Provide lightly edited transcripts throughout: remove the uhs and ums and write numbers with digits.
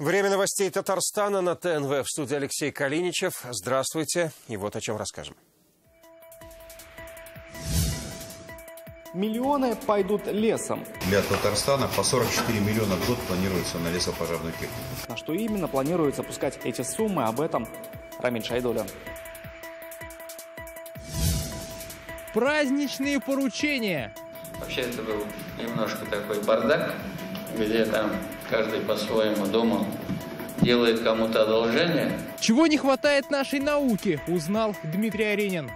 Время новостей Татарстана на ТНВ. В студии Алексей Калиничев. Здравствуйте. И вот о чем расскажем. Миллионы пойдут лесом. Для Татарстана по 44 миллиона в год планируется на лесопожарную технику. На что именно планируется пускать эти суммы, об этом Рамиль Шайдуллин. Праздничные поручения. Вообще это был немножко такой бардак, где там каждый по-своему дома делает кому-то одолжение. Чего не хватает нашей науке, узнал Дмитрий Аренин.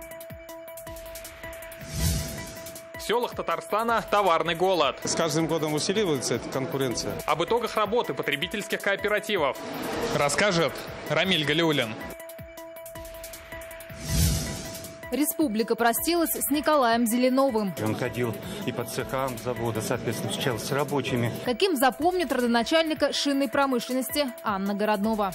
В селах Татарстана товарный голод. С каждым годом усиливается эта конкуренция. Об итогах работы потребительских кооперативов расскажет Рамиль Галиуллин. Республика простилась с Николаем Зеленовым. Он ходил и по цехам завода, соответственно, встречался с рабочими. Каким запомнит родоначальника шинной промышленности Анна Городнова.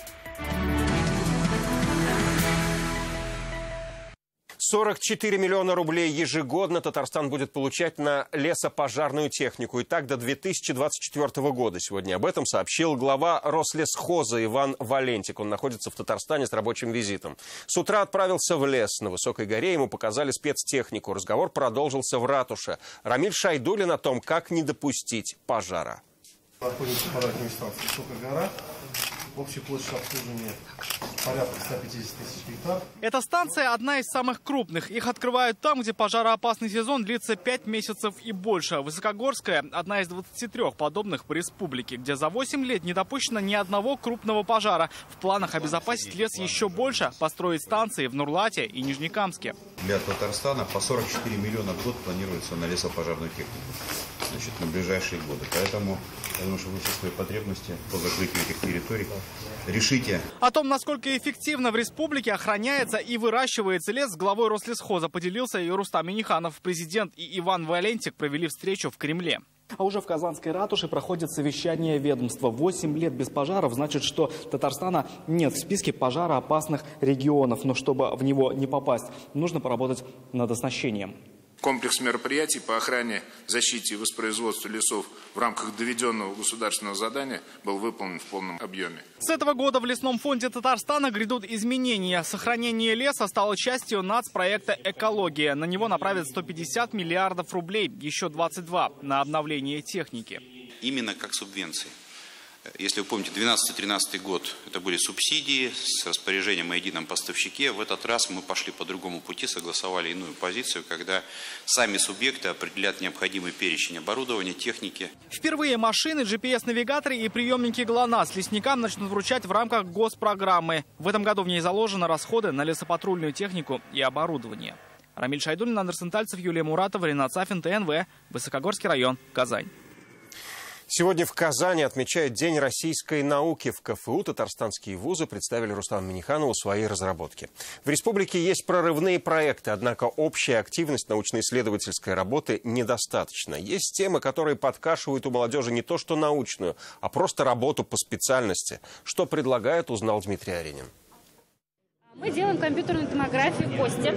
44 миллиона рублей ежегодно Татарстан будет получать на лесопожарную технику. И так до 2024 года. Сегодня об этом сообщил глава Рослесхоза Иван Валентик. Он находится в Татарстане с рабочим визитом. С утра отправился в лес. На Высокой горе ему показали спецтехнику. Разговор продолжился в ратуше. Рамиль Шайдуллин о том, как не допустить пожара. Находится пожарная станция «Высокая гора». Общая площадь обслуживания порядка 150 тысяч гектар. Эта станция одна из самых крупных. Их открывают там, где пожароопасный сезон длится 5 месяцев и больше. Высокогорская – одна из 23 подобных по республике, где за 8 лет не допущено ни одного крупного пожара. В планах обезопасить лес еще больше – построить станции в Нурлате и Нижнекамске. Для Татарстана по 44 миллиона в год планируется на лесопожарную технику. На ближайшие годы. Поэтому я думаю, что вы все свои потребности по закрытию этих территорий решите. О том, насколько эффективно в республике охраняется и выращивается лес, с главой Рослесхоза поделился и Рустам Минниханов. Президент и Иван Валентик провели встречу в Кремле. А уже в Казанской ратуше проходит совещание ведомства. 8 лет без пожаров значит, что Татарстана нет в списке пожароопасных регионов. Но чтобы в него не попасть, нужно поработать над оснащением. Комплекс мероприятий по охране, защите и воспроизводству лесов в рамках доведенного государственного задания был выполнен в полном объеме. С этого года в лесном фонде Татарстана грядут изменения. Сохранение леса стало частью нацпроекта «Экология». На него направят 150 миллиардов рублей, еще 22 на обновление техники. Именно как субвенции. Если вы помните, 12-13 год это были субсидии с распоряжением о едином поставщике. В этот раз мы пошли по другому пути, согласовали иную позицию, когда сами субъекты определят необходимый перечень оборудования, техники. Впервые машины, GPS-навигаторы и приемники ГЛОНАСС лесникам начнут вручать в рамках госпрограммы. В этом году в ней заложены расходы на лесопатрульную технику и оборудование. Рамиль Шайдуллин, Андрей Сентальцев, Юлия Муратова, Ренат Сафин, ТНВ, Высокогорский район, Казань. Сегодня в Казани отмечают День российской науки. В КФУ татарстанские вузы представили Рустаму Минниханову свои разработки. В республике есть прорывные проекты, однако общая активность научно-исследовательской работы недостаточно. Есть темы, которые подкашивают у молодежи не то что научную, а просто работу по специальности. Что предлагает, узнал Дмитрий Аренин. Мы делаем компьютерную томографию кости.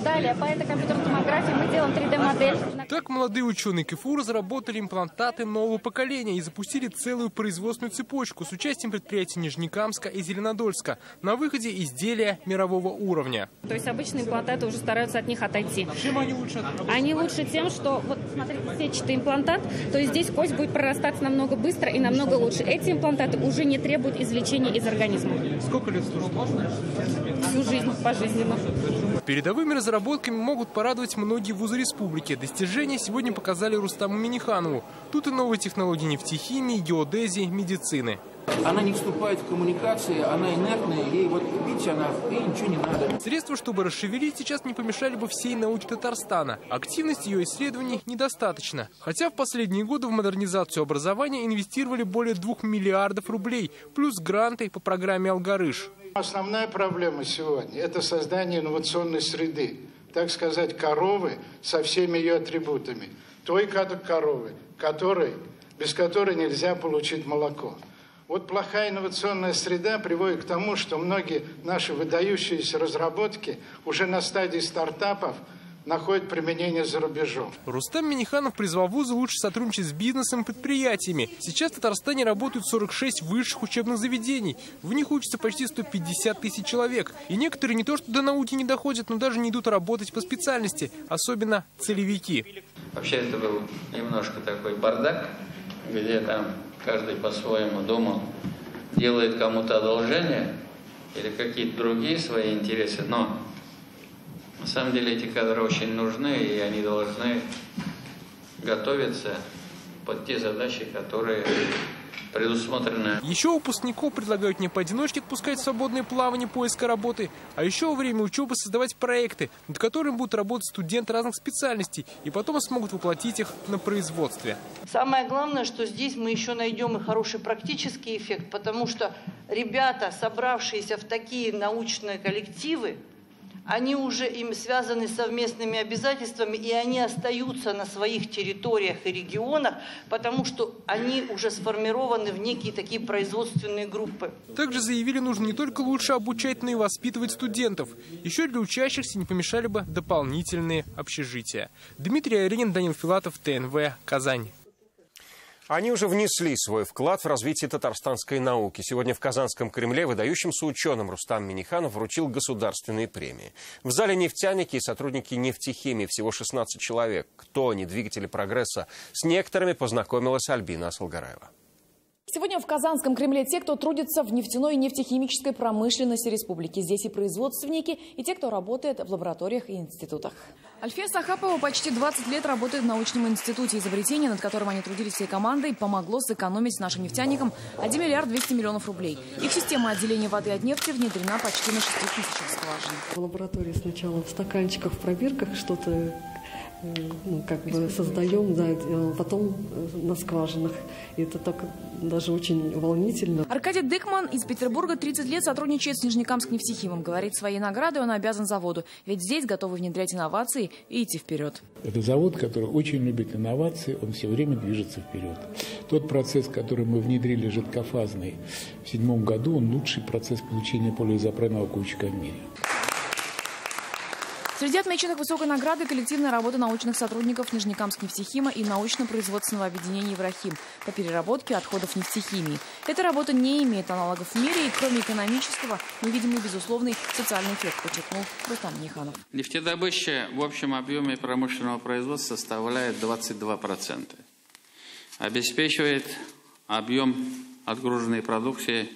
Далее по этой компьютерной томографии мы делаем 3D-модель. Так молодые ученые КФУ разработали имплантаты нового поколения и запустили целую производственную цепочку с участием предприятий Нижнекамска и Зеленодольска. На выходе изделия мирового уровня. То есть обычные имплантаты уже стараются от них отойти. Чем они лучше? Они лучше тем, что, вот смотрите, сетчатый имплантат, то есть здесь кость будет прорастаться намного быстро и намного лучше. Эти имплантаты уже не требуют извлечения из организма. Сколько лет служит? Всю жизнь, пожизненно. Передовыми разработками могут порадовать многие вузы республики. Достижения сегодня показали Рустаму Минниханову. Тут и новые технологии нефтехимии, геодезии, медицины. Она не вступает в коммуникации, она инертная, ей вот, видите, ей ничего не надо. Средства, чтобы расшевелить, сейчас не помешали бы всей науке Татарстана. Активности ее исследований недостаточно. Хотя в последние годы в модернизацию образования инвестировали более 2 миллиардов рублей, плюс гранты по программе «Алгарыш». Основная проблема сегодня – это создание инновационной среды, так сказать, коровы со всеми ее атрибутами. Той коровы, без которой нельзя получить молоко. Вот плохая инновационная среда приводит к тому, что многие наши выдающиеся разработки уже на стадии стартапов находят применение за рубежом. Рустам Минниханов призвал вузы лучше сотрудничать с бизнесом и предприятиями. Сейчас в Татарстане работают 46 высших учебных заведений. В них учатся почти 150 тысяч человек. И некоторые не то что до науки не доходят, но даже не идут работать по специальности, особенно целевики. Вообще это был немножко такой бардак, где там каждый по-своему думал, делает кому-то одолжение или какие-то другие свои интересы, но на самом деле эти кадры очень нужны, и они должны готовиться под те задачи, которые предусмотрены. Еще выпускников предлагают не поодиночке отпускать в свободное плавание поиска работы, а еще во время учебы создавать проекты, над которыми будут работать студенты разных специальностей, и потом смогут воплотить их на производстве. Самое главное, что здесь мы еще найдем и хороший практический эффект, потому что ребята, собравшиеся в такие научные коллективы, они уже им связаны совместными обязательствами, и они остаются на своих территориях и регионах, потому что они уже сформированы в некие такие производственные группы. Также заявили, нужно не только лучше обучать, но и воспитывать студентов. Еще для учащихся не помешали бы дополнительные общежития. Дмитрий Аренин, Данил Филатов, ТНВ, Казань. Они уже внесли свой вклад в развитие татарстанской науки. Сегодня в Казанском Кремле выдающимся ученым Рустам Минниханов вручил государственные премии. В зале нефтяники и сотрудники нефтехимии, всего 16 человек. Кто они, двигатели прогресса? С некоторыми познакомилась Альбина Асылгараева. Сегодня в Казанском Кремле те, кто трудится в нефтяной и нефтехимической промышленности республики. Здесь и производственники, и те, кто работает в лабораториях и институтах. Альфия Сахапова почти 20 лет работает в научном институте. Изобретение, над которым они трудились всей командой, помогло сэкономить нашим нефтяникам 1 миллиард 200 миллионов рублей. Их система отделения воды от нефти внедрена почти на 6 тысячах скважин. В лаборатории сначала в стаканчиках, в пробирках что-то как бы создаем, да, потом на скважинах. И это так даже очень волнительно. Аркадий Дыкман из Петербурга 30 лет сотрудничает с Нижнекамским нефтехимом. Говорит, своей наградой он обязан заводу. Ведь здесь готовы внедрять инновации и идти вперед. Это завод, который очень любит инновации, он все время движется вперед. Тот процесс, который мы внедрили жидкофазный в 2007 году, он лучший процесс получения полиизопренового каучука в мире. Среди отмеченных высокой наградой коллективная работа научных сотрудников Нижнекамского нефтехима и научно-производственного объединения «Еврохим» по переработке отходов нефтехимии. Эта работа не имеет аналогов в мире, и кроме экономического мы видим и безусловный социальный эффект, подчеркнул Рустам Минниханов. Нефтедобыча в общем объеме промышленного производства составляет 22%. Обеспечивает объем отгруженной продукции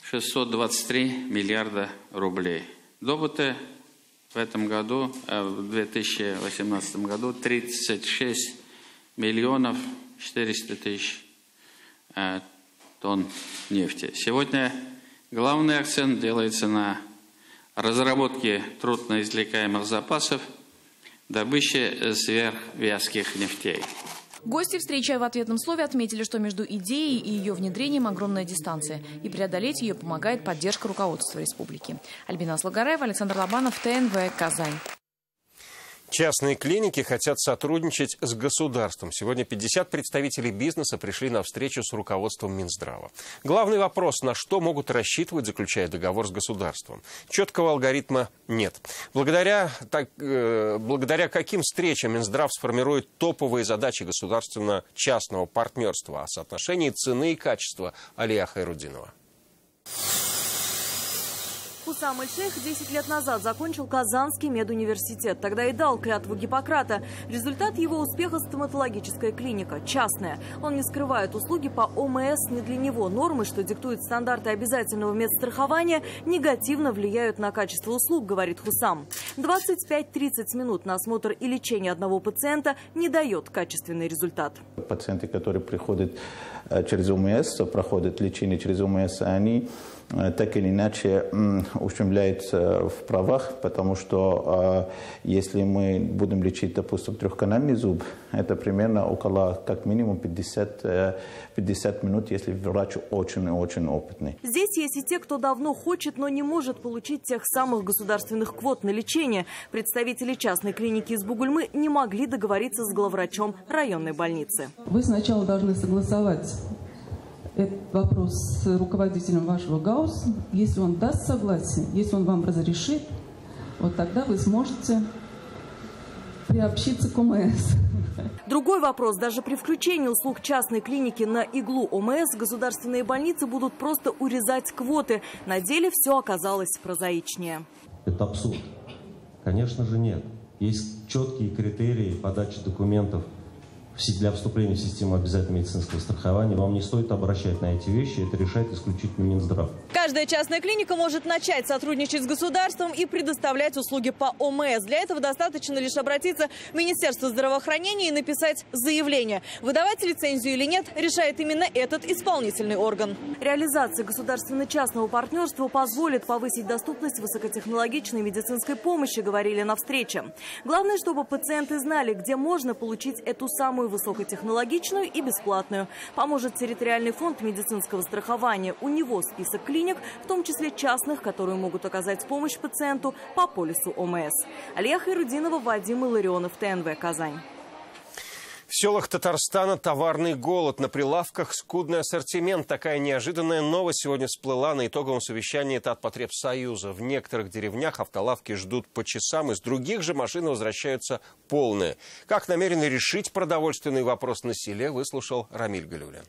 623 миллиарда рублей. Добыто в этом году, в 2018 году, 36 миллионов 400 тысяч тонн нефти. Сегодня главный акцент делается на разработке трудноизвлекаемых запасов, добыче сверхвязких нефтей. Гости, встречая в ответном слове, отметили, что между идеей и ее внедрением огромная дистанция. И преодолеть ее помогает поддержка руководства республики. Альбина Асылгараева, Александр Лобанов, ТНВ, Казань. Частные клиники хотят сотрудничать с государством. Сегодня 50 представителей бизнеса пришли на встречу с руководством Минздрава. Главный вопрос – на что могут рассчитывать, заключая договор с государством? Четкого алгоритма нет. Благодаря каким встречам Минздрав сформирует топовые задачи государственно-частного партнерства о соотношении цены и качества? Алия Хайрудинова. Хусам Эль-Шейх 10 лет назад закончил Казанский медуниверситет. Тогда и дал клятву Гиппократа. Результат его успеха – стоматологическая клиника, частная. Он не скрывает, услуги по ОМС не для него. Нормы, что диктуют стандарты обязательного медстрахования, негативно влияют на качество услуг, говорит Хусам. 25-30 минут на осмотр и лечение одного пациента не дает качественный результат. Пациенты, которые приходят через ОМС, проходят лечение через ОМС, они так или иначе ущемляются в правах, потому что если мы будем лечить, допустим, трехканальный зуб, это примерно около, как минимум, 50 минут, если врач очень-очень опытный. Здесь есть и те, кто давно хочет, но не может получить тех самых государственных квот на лечение. Представители частной клиники из Бугульмы не могли договориться с главврачом районной больницы. Вы сначала должны согласовать этот вопрос с руководителем вашего ГАУС. Если он даст согласие, если он вам разрешит, вот тогда вы сможете приобщиться к ОМС. Другой вопрос. Даже при включении услуг частной клиники на иглу ОМС государственные больницы будут просто урезать квоты. На деле все оказалось прозаичнее. Это абсурд. Конечно же нет. Есть четкие критерии подачи документов для вступления в систему обязательного медицинского страхования. Вам не стоит обращать на эти вещи, это решает исключительно Минздрав. Каждая частная клиника может начать сотрудничать с государством и предоставлять услуги по ОМС. Для этого достаточно лишь обратиться в Министерство здравоохранения и написать заявление. Выдавать лицензию или нет, решает именно этот исполнительный орган. Реализация государственно-частного партнерства позволит повысить доступность высокотехнологичной медицинской помощи, говорили на встрече. Главное, чтобы пациенты знали, где можно получить эту самую высокотехнологичную и бесплатную. Поможет территориальный фонд медицинского страхования. У него список клиник, в том числе частных, которые могут оказать помощь пациенту по полису ОМС. Алия Хайрудинова, Вадим Илларионов, ТНВ, Казань. В селах Татарстана товарный голод. На прилавках скудный ассортимент. Такая неожиданная новость сегодня всплыла на итоговом совещании Татпотребсоюза. В некоторых деревнях автолавки ждут по часам, из других же машины возвращаются полные. Как намерены решить продовольственный вопрос на селе, выслушал Рамиль Галюлян.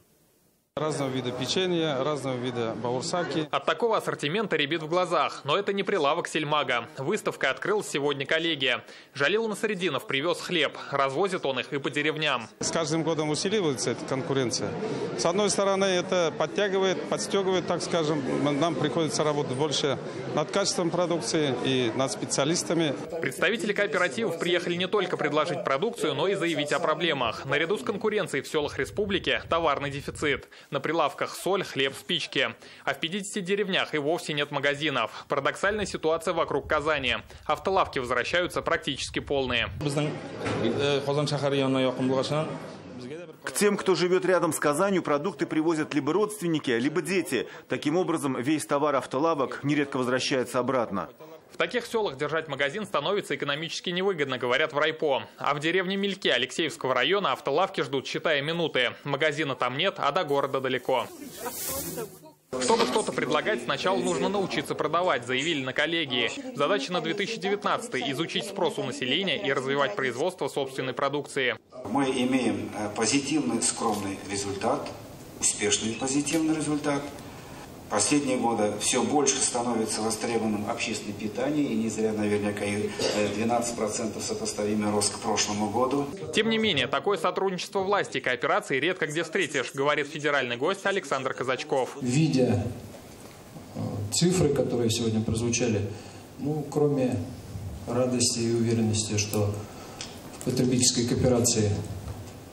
Разного вида печенья, разного вида баурсаки. От такого ассортимента рябит в глазах. Но это не прилавок сельмага. Выставкой открыл сегодня коллегия. Жалил Насреддинов привез хлеб. Развозит он их и по деревням. С каждым годом усиливается эта конкуренция. С одной стороны, это подтягивает, подстегивает, так скажем. Нам приходится работать больше над качеством продукции и над специалистами. Представители кооперативов приехали не только предложить продукцию, но и заявить о проблемах. Наряду с конкуренцией в селах республики товарный дефицит. На прилавках соль, хлеб, спички. А в 50 деревнях и вовсе нет магазинов. Парадоксальная ситуация вокруг Казани. Автолавки возвращаются практически полные. К тем, кто живет рядом с Казанью, продукты привозят либо родственники, либо дети. Таким образом, весь товар автолавок нередко возвращается обратно. В таких селах держать магазин становится экономически невыгодно, говорят в райпо. А в деревне Мельки Алексеевского района автолавки ждут, считая минуты. Магазина там нет, а до города далеко. Чтобы что-то предлагать, сначала нужно научиться продавать, заявили на коллегии. Задача на 2019 – изучить спрос у населения и развивать производство собственной продукции. Мы имеем позитивный, скромный результат, успешный позитивный результат. Последние годы все больше становится востребованным общественное питание, и не зря, наверняка, и 12% сопоставимый рост к прошлому году. Тем не менее, такое сотрудничество власти и кооперации редко где встретишь, говорит федеральный гость Александр Казачков. Видя цифры, которые сегодня прозвучали, кроме радости и уверенности, что в потребительской кооперации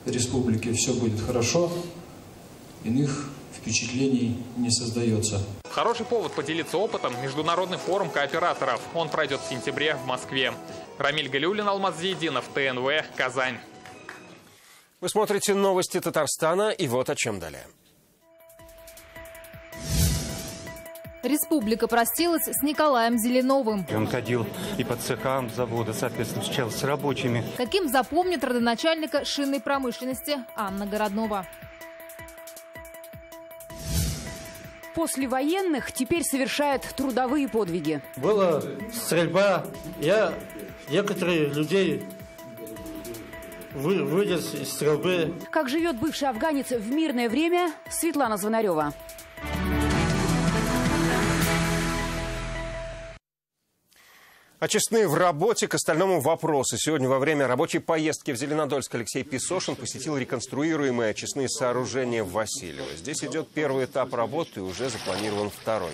республики все будет хорошо, иных впечатлений не создается. Хороший повод поделиться опытом – международный форум кооператоров. Он пройдет в сентябре в Москве. Рамиль Галюлин, Алмаз Зейдинов, ТНВ, Казань. Вы смотрите новости Татарстана, и вот о чем далее. Республика простилась с Николаем Зеленовым. Он ходил и по цехам завода, соответственно, встречался с рабочими. Каким запомнит родоначальника шинной промышленности Анна Городнова. После военных теперь совершает трудовые подвиги. Была стрельба. Я некоторых людей вылез из стрельбы. Как живет бывший афганец в мирное время, Светлана Звонарева. Очистные в работе, к остальному вопросу. Сегодня во время рабочей поездки в Зеленодольск Алексей Песошин посетил реконструируемые очистные сооружения в Васильево. Здесь идет первый этап работы и уже запланирован второй.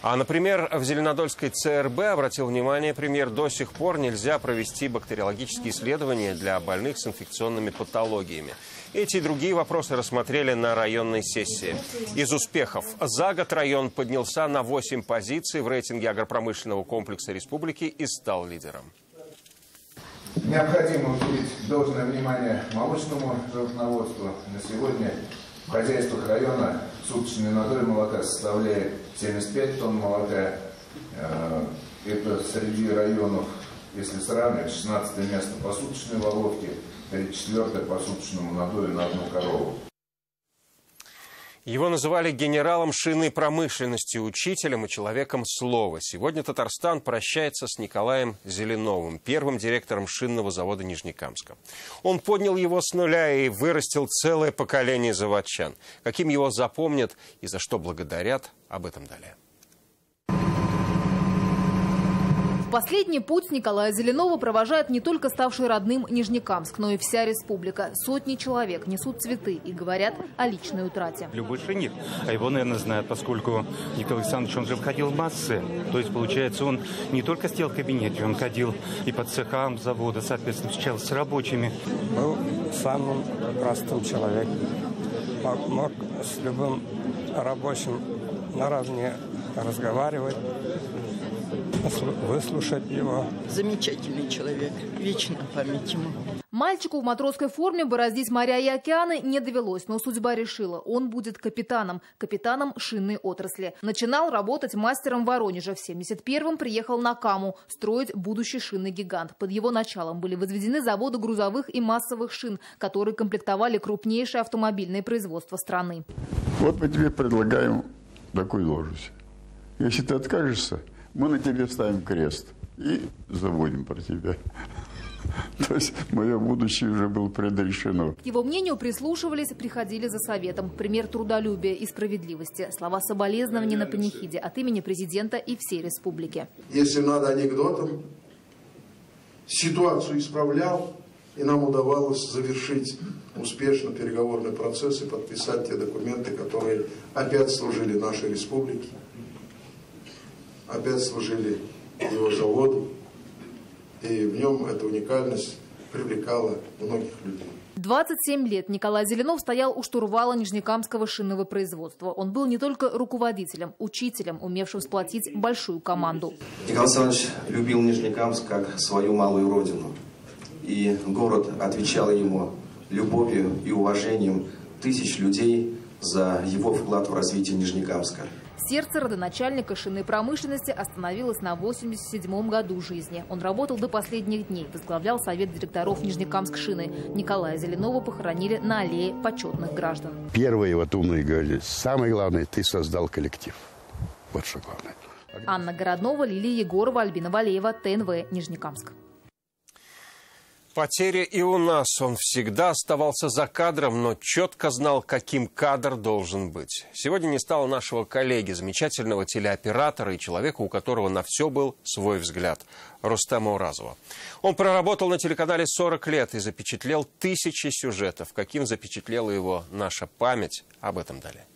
А, например, в Зеленодольской ЦРБ, обратил внимание премьер, до сих пор нельзя провести бактериологические исследования для больных с инфекционными патологиями. Эти и другие вопросы рассмотрели на районной сессии. Из успехов. За год район поднялся на 8 позиций в рейтинге агропромышленного комплекса республики и стал лидером. Необходимо уделить должное внимание молочному животноводству. На сегодня в хозяйствах района суточный надой молока составляет 75 тонн молока. Это среди районов, если сравнивать, 16 место по суточной воловке, 34 по суточному надою на одну корову. Его называли генералом шинной промышленности, учителем и человеком слова. Сегодня Татарстан прощается с Николаем Зеленовым, первым директором шинного завода Нижнекамска. Он поднял его с нуля и вырастил целое поколение заводчан. Каким его запомнят и за что благодарят, об этом далее. Последний путь Николая Зеленова провожает не только ставший родным Нижнекамск, но и вся республика. Сотни человек несут цветы и говорят о личной утрате. Любой шинник, а его, наверное, знают, поскольку Николай Александрович, он же входил в массы. То есть, получается, он не только сидел в кабинете, он ходил и по цехам завода, соответственно, встречался с рабочими. Был самым простым человеком. Мог с любым рабочим наравне разговаривать, выслушать его. Замечательный человек. Вечная память ему. Мальчику в матросской форме бороздить моря и океаны не довелось, но судьба решила, он будет капитаном шинной отрасли. Начинал работать мастером в Воронеже. В 71-м приехал на Каму строить будущий шинный гигант. Под его началом были возведены заводы грузовых и массовых шин, которые комплектовали крупнейшее автомобильное производство страны. Вот мы тебе предлагаем такую должность. Если ты откажешься, мы на тебе ставим крест и забудем про тебя. То есть мое будущее уже было предрешено. К его мнению прислушивались, приходили за советом. Пример трудолюбия и справедливости. Слова соболезнования на панихиде от имени президента и всей республики. Если надо анекдотом, ситуацию исправлял, и нам удавалось завершить успешно переговорный процесс и подписать те документы, которые опять служили нашей республике. Опять служили его заводу, и в нем эта уникальность привлекала многих людей. 27 лет Николай Зеленов стоял у штурвала Нижнекамского шинного производства. Он был не только руководителем, учителем, умевшим сплотить большую команду. Николай Александрович любил Нижнекамск как свою малую родину. И город отвечал ему любовью и уважением тысяч людей за его вклад в развитие Нижнекамска. Сердце родоначальника шинной промышленности остановилось на 87-м году жизни. Он работал до последних дней, возглавлял совет директоров Нижнекамск-шины. Николая Зеленова похоронили на аллее почетных граждан. Первые вот умные говорили, самое главное, ты создал коллектив. Вот что главное. Анна Городнова, Лилия Егорова, Альбина Валеева, ТНВ, Нижнекамск. Потери и у нас. Он всегда оставался за кадром, но четко знал, каким кадр должен быть. Сегодня не стало нашего коллеги, замечательного телеоператора и человека, у которого на все был свой взгляд – Рустема Уразова. Он проработал на телеканале 40 лет и запечатлел тысячи сюжетов. Каким запечатлела его наша память, об этом далее.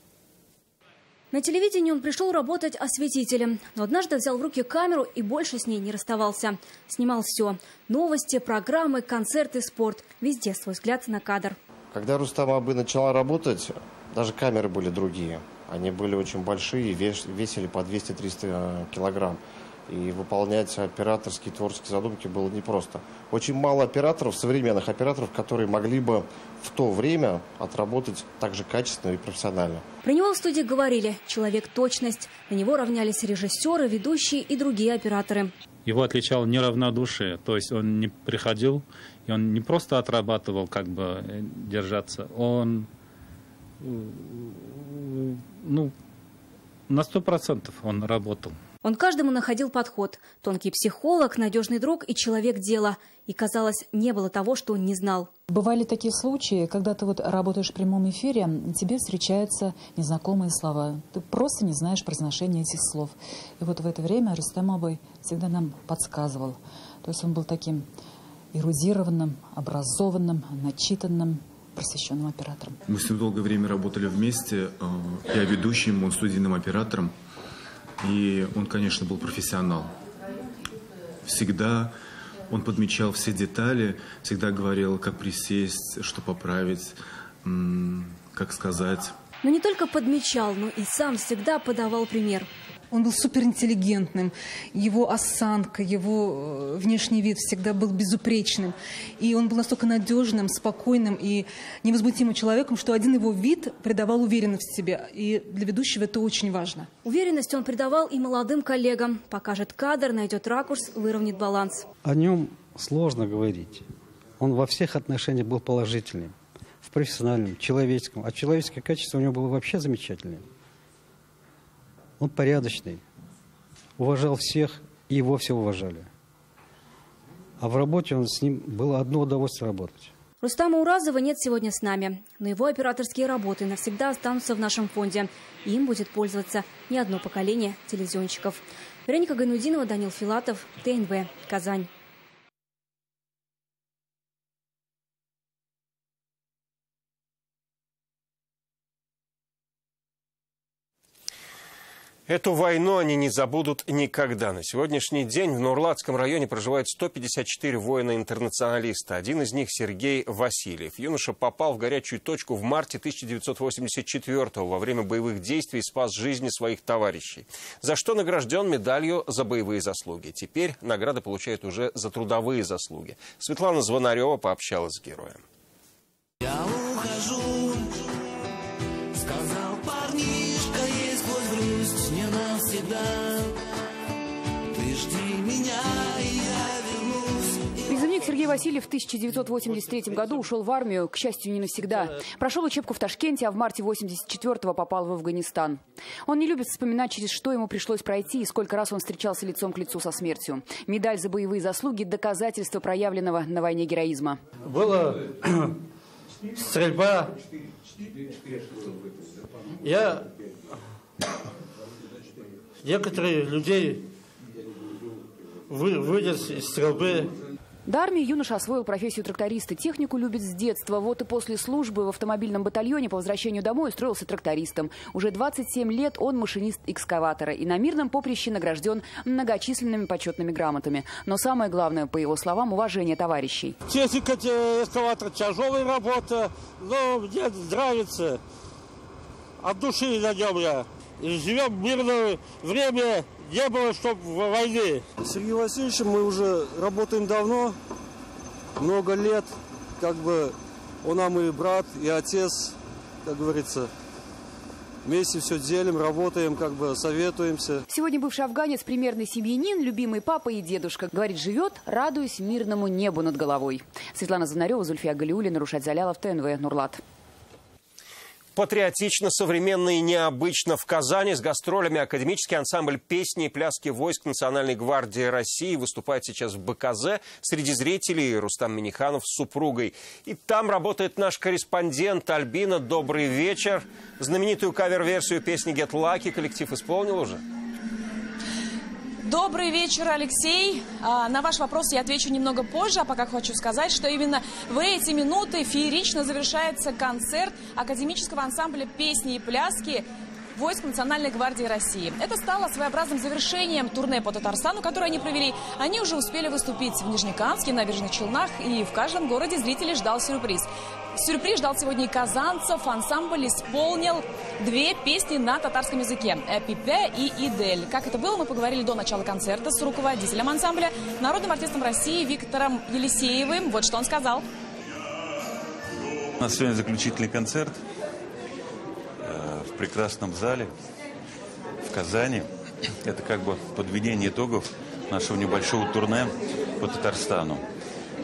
На телевидении он пришел работать осветителем, но однажды взял в руки камеру и больше с ней не расставался. Снимал все – новости, программы, концерты, спорт. Везде свой взгляд на кадр. Когда Рустам Абы начала работать, даже камеры были другие. Они были очень большие, весили по 200-300 килограмм. И выполнять операторские, творческие задумки было непросто. Очень мало операторов, современных операторов, которые могли бы в то время отработать так же качественно и профессионально. Про него в студии говорили – человек-точность. На него равнялись режиссеры, ведущие и другие операторы. Его отличало неравнодушие. То есть он не приходил, и он не просто отрабатывал, как бы держаться. Он на 100% он работал. Он каждому находил подход. Тонкий психолог, надежный друг и человек дела. И, казалось, не было того, что он не знал. Бывали такие случаи, когда ты вот работаешь в прямом эфире, тебе встречаются незнакомые слова. Ты просто не знаешь произношения этих слов. И вот в это время Рустам Абы всегда нам подсказывал. То есть он был таким эрудированным, образованным, начитанным, просвещенным оператором. Мы с ним долгое время работали вместе. Я ведущим, он студийным оператором. И он, конечно, был профессионал. Всегда он подмечал все детали, всегда говорил, как присесть, что поправить, как сказать. Но не только подмечал, но и сам всегда подавал пример. Он был суперинтеллигентным, его осанка, его внешний вид всегда был безупречным. И он был настолько надежным, спокойным и невозмутимым человеком, что один его вид придавал уверенность в себе. И для ведущего это очень важно. Уверенность он придавал и молодым коллегам. Покажет кадр, найдет ракурс, выровняет баланс. О нем сложно говорить. Он во всех отношениях был положительным. в профессиональном, человеческом. А человеческое качество у него было вообще замечательное. Он порядочный, уважал всех, и его все уважали. А в работе с ним было одно удовольствие работать. Рустама Уразова нет сегодня с нами, но его операторские работы навсегда останутся в нашем фонде. И им будет пользоваться не одно поколение телевизионщиков. Вероника Гайнудинова, Данил Филатов, ТНВ, Казань. Эту войну они не забудут никогда. На сегодняшний день в Нурлатском районе проживает 154 воина-интернационалиста. Один из них Сергей Васильев. Юноша попал в горячую точку в марте 1984-го. Во время боевых действий спас жизни своих товарищей. За что награжден медалью за боевые заслуги. Теперь награды получает уже за трудовые заслуги. Светлана Звонарева пообщалась с героем. Я ухожу, сказал парнишка, есть сквозь грусть, не навсегда. Ты жди меня, и я вернусь. Призывник Сергей Васильев в 1983 году ушел в армию, к счастью, не навсегда. Прошел учебку в Ташкенте, а в марте 1984-го попал в Афганистан. Он не любит вспоминать, через что ему пришлось пройти и сколько раз он встречался лицом к лицу со смертью. Медаль за боевые заслуги – доказательство проявленного на войне героизма. Была стрельба. Некоторые людей вынес из стрельбы. До армии юноша освоил профессию тракториста. Технику любит с детства. Вот и после службы в автомобильном батальоне по возвращению домой устроился трактористом. Уже 27 лет он машинист экскаватора и на мирном поприще награжден многочисленными почетными грамотами. Но самое главное, по его словам, уважение товарищей. Техника экскаватора, тяжелая работа, но мне нравится. От души на нем я. И живем в мирное время, не было, чтобы в войне. С Сергеем Васильевичем мы уже работаем давно, много лет. Как бы он нам и брат, и отец, как говорится. Вместе все делим, работаем, как бы советуемся. Сегодня бывший афганец, примерный семьянин, любимый папа и дедушка. Говорит, живет, радуясь мирному небу над головой. Светлана Звонарева, Зульфия Галиуллина, Рушать Залялов, ТНВ, Нурлат. Патриотично, современно и необычно. В Казани с гастролями академический ансамбль песни и пляски войск Национальной гвардии России выступает сейчас в БКЗ. Среди зрителей Рустам Минниханов с супругой. И там работает наш корреспондент Альбина. Добрый вечер. Знаменитую кавер-версию песни «Get Lucky» коллектив исполнил уже? Добрый вечер, Алексей. На ваш вопрос я отвечу немного позже, а пока хочу сказать, что именно в эти минуты феерично завершается концерт академического ансамбля песни и пляски войск Национальной гвардии России. Это стало своеобразным завершением турне по Татарстану, которое они провели. Они уже успели выступить в Нижнекамске, Набережных Челнах, и в каждом городе зрителей ждал сюрприз. Сюрприз ждал сегодня и казанцев. Ансамбль исполнил две песни на татарском языке – «Пипе» и «Идель». Как это было, мы поговорили до начала концерта с руководителем ансамбля, народным артистом России Виктором Елисеевым. Вот что он сказал. У нас сегодня заключительный концерт в прекрасном зале в Казани. Это как бы подведение итогов нашего небольшого турне по Татарстану.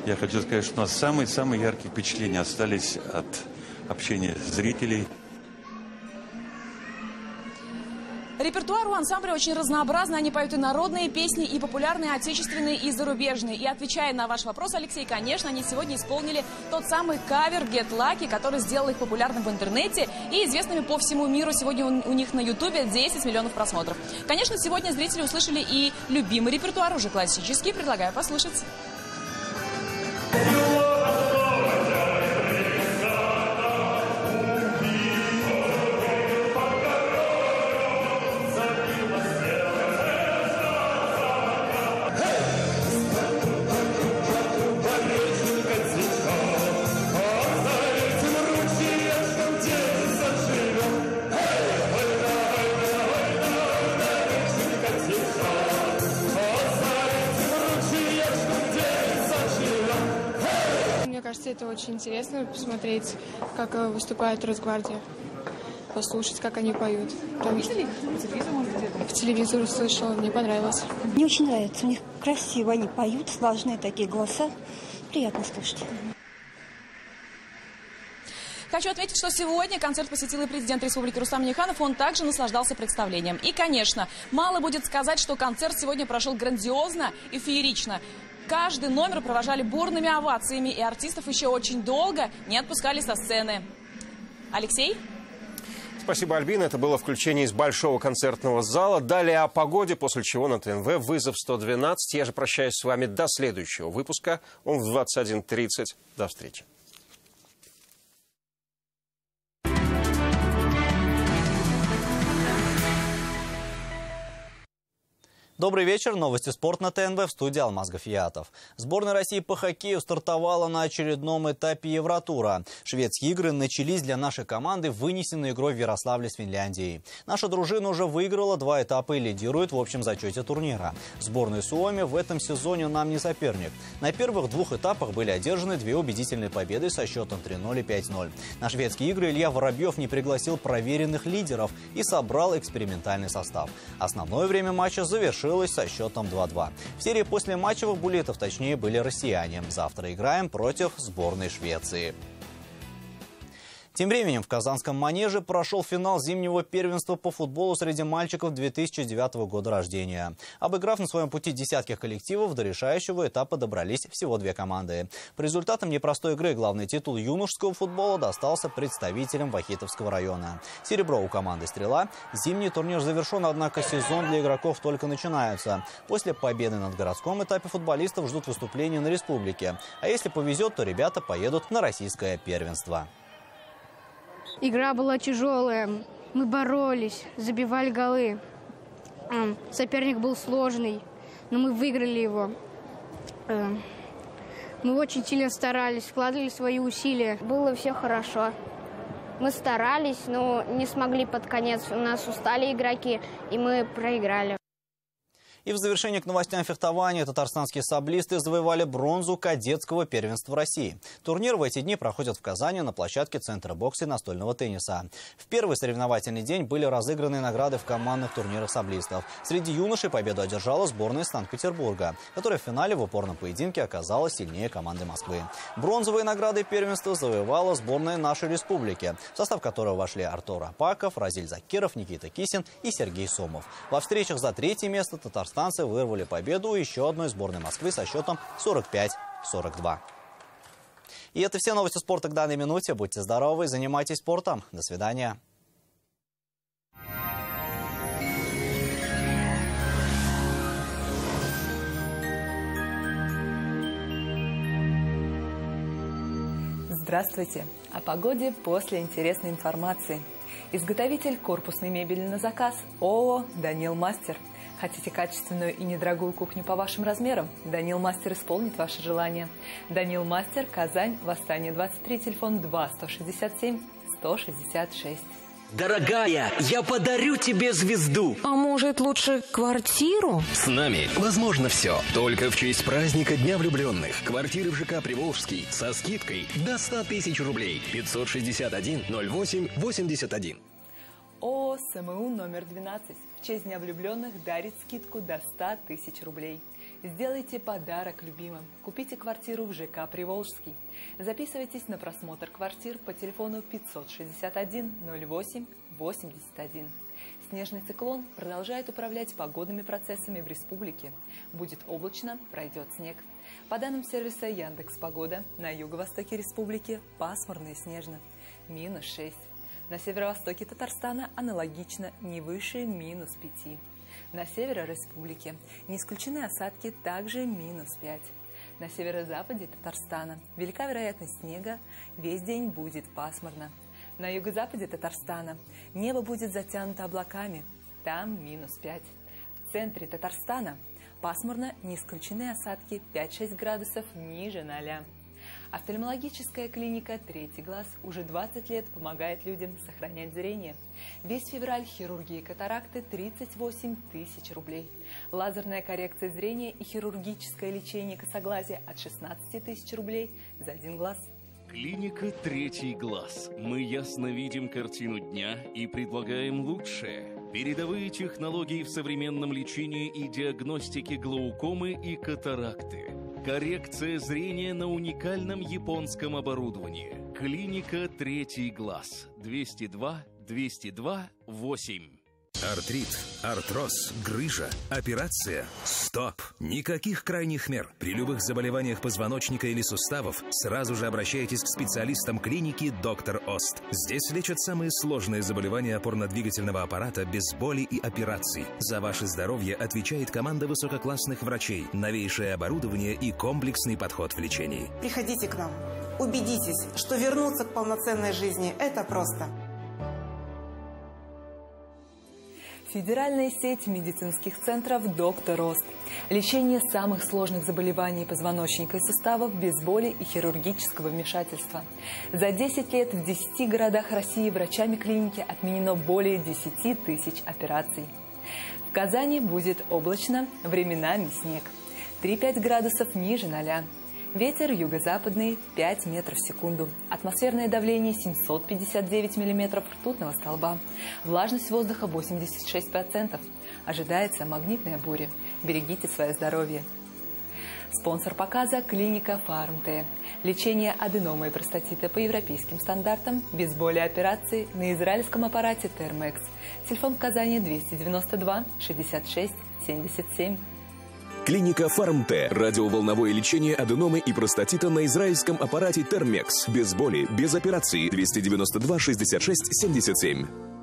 Я хочу сказать, что у нас самые-самые яркие впечатления остались от общения зрителей. Репертуар у ансамбля очень разнообразный. Они поют и народные песни, и популярные отечественные, и зарубежные. И отвечая на ваш вопрос, Алексей, конечно, они сегодня исполнили тот самый кавер «Get Lucky», который сделал их популярным в интернете и известными по всему миру. Сегодня у них на Ютубе 10 миллионов просмотров. Конечно, сегодня зрители услышали и любимый репертуар, уже классический. Предлагаю послушать. Это очень интересно посмотреть, как выступает Росгвардия, послушать, как они поют. Видели? В телевизоре слышала, мне понравилось. Мне очень нравится, у них красиво они поют, слаженные такие голоса, приятно слушать. Хочу отметить, что сегодня концерт посетил и президент Республики Рустам Минниханов. Он также наслаждался представлением. И, конечно, мало будет сказать, что концерт сегодня прошел грандиозно и феерично. Каждый номер провожали бурными овациями, и артистов еще очень долго не отпускали со сцены. Алексей? Спасибо, Альбина. Это было включение из большого концертного зала. Далее о погоде, после чего на ТНВ вызов 112. Я же прощаюсь с вами до следующего выпуска. Он в 21:30. До встречи. Добрый вечер. Новости спорт на ТНВ, в студии Алмаз Гафиятов. Сборная России по хоккею стартовала на очередном этапе Евротура. Шведские игры начались для нашей команды вынесенной игрой в Ярославле с Финляндией. Наша дружина уже выиграла 2 этапа и лидирует в общем зачете турнира. Сборная Суоми в этом сезоне нам не соперник. На первых 2 этапах были одержаны 2 убедительные победы со счетом 3-0 и 5-0. На шведские игры Илья Воробьев не пригласил проверенных лидеров и собрал экспериментальный состав. Основное время матча завершилось со счетом 2-2. В серии после матчевых буллетов, точнее, были россияне. Завтра играем против сборной Швеции. Тем временем в Казанском манеже прошел финал зимнего первенства по футболу среди мальчиков 2009 года рождения. Обыграв на своем пути десятки коллективов, до решающего этапа добрались всего 2 команды. По результатам непростой игры главный титул юношеского футбола достался представителям Вахитовского района. Серебро у команды «Стрела». Зимний турнир завершен, однако сезон для игроков только начинается. После победы на городском этапе футболистов ждут выступления на республике. А если повезет, то ребята поедут на российское первенство. Игра была тяжелая, мы боролись, забивали голы. Соперник был сложный, но мы выиграли его. Мы очень сильно старались, вкладывали свои усилия. Было все хорошо. Мы старались, но не смогли под конец. У нас устали игроки, и мы проиграли. И в завершение к новостям фехтования татарстанские саблисты завоевали бронзу кадетского первенства России. Турнир в эти дни проходит в Казани на площадке Центра бокса и настольного тенниса. В первый соревновательный день были разыграны награды в командных турнирах саблистов. Среди юношей победу одержала сборная Санкт-Петербурга, которая в финале в упорном поединке оказалась сильнее команды Москвы. Бронзовые награды первенства завоевала сборная нашей республики, в состав которой вошли Артур Апаков, Разиль Закиров, Никита Кисин и Сергей Сомов. Во встречах за 3-е место татарстанцы вырвали победу у еще одной сборной Москвы со счетом 45-42. И это все новости спорта к данной минуте. Будьте здоровы, занимайтесь спортом. До свидания. Здравствуйте! О погоде после интересной информации. Изготовитель корпусной мебели на заказ ООО «Данил Мастер». Хотите качественную и недорогую кухню по вашим размерам? Данил Мастер исполнит ваше желание. Данил Мастер, Казань, Восстание 23, телефон 2-167-166. Дорогая, я подарю тебе звезду. А может, лучше квартиру? С нами возможно все. Только в честь праздника Дня влюбленных. Квартиры в ЖК Приволжский со скидкой до 100 тысяч рублей. 561-08-81. ООО СМУ номер 12. В честь Дня влюбленных дарит скидку до 100 тысяч рублей. Сделайте подарок любимым. Купите квартиру в ЖК Приволжский. Записывайтесь на просмотр квартир по телефону 561-08-81. Снежный циклон продолжает управлять погодными процессами в республике. Будет облачно, пройдет снег. По данным сервиса Яндекс.Погода, на юго-востоке республики пасмурно и снежно. -6. На северо-востоке Татарстана аналогично, не выше -5. На севере республики не исключены осадки, также -5. На северо-западе Татарстана велика вероятность снега, весь день будет пасмурно. На юго-западе Татарстана небо будет затянуто облаками, там -5. В центре Татарстана пасмурно, не исключены осадки, 5-6 градусов ниже 0. Офтальмологическая клиника «Третий глаз» уже 20 лет помогает людям сохранять зрение. Весь февраль хирургии катаракты 38 тысяч рублей. Лазерная коррекция зрения и хирургическое лечение косоглазия от 16 тысяч рублей за 1 глаз. Клиника «Третий глаз». Мы ясно видим картину дня и предлагаем лучшее. Передовые технологии в современном лечении и диагностике глаукомы и катаракты. Коррекция зрения на уникальном японском оборудовании. Клиника «Третий глаз». 202 202 8. Артрит, артроз, грыжа, операция. Стоп! Никаких крайних мер. При любых заболеваниях позвоночника или суставов сразу же обращайтесь к специалистам клиники «Доктор Ост». Здесь лечат самые сложные заболевания опорно-двигательного аппарата без боли и операций. За ваше здоровье отвечает команда высококлассных врачей, новейшее оборудование и комплексный подход в лечении. Приходите к нам. Убедитесь, что вернуться к полноценной жизни – это просто. Федеральная сеть медицинских центров «Доктор Ост». Лечение самых сложных заболеваний позвоночника и суставов без боли и хирургического вмешательства. За 10 лет в 10 городах России врачами клиники отменено более 10 тысяч операций. В Казани будет облачно, временами снег. 3-5 градусов ниже 0. Ветер юго-западный 5 метров в секунду. Атмосферное давление 759 миллиметров ртутного столба. Влажность воздуха 86%. Ожидается магнитная буря. Берегите свое здоровье. Спонсор показа – клиника ФармТ. Лечение аденомы и простатита по европейским стандартам, без боли операции на израильском аппарате Термекс. Телефон в Казани 292 66 77. Клиника ФармТ. Радиоволновое лечение аденомы и простатита на израильском аппарате Термекс. Без боли, без операции. 292 66 77.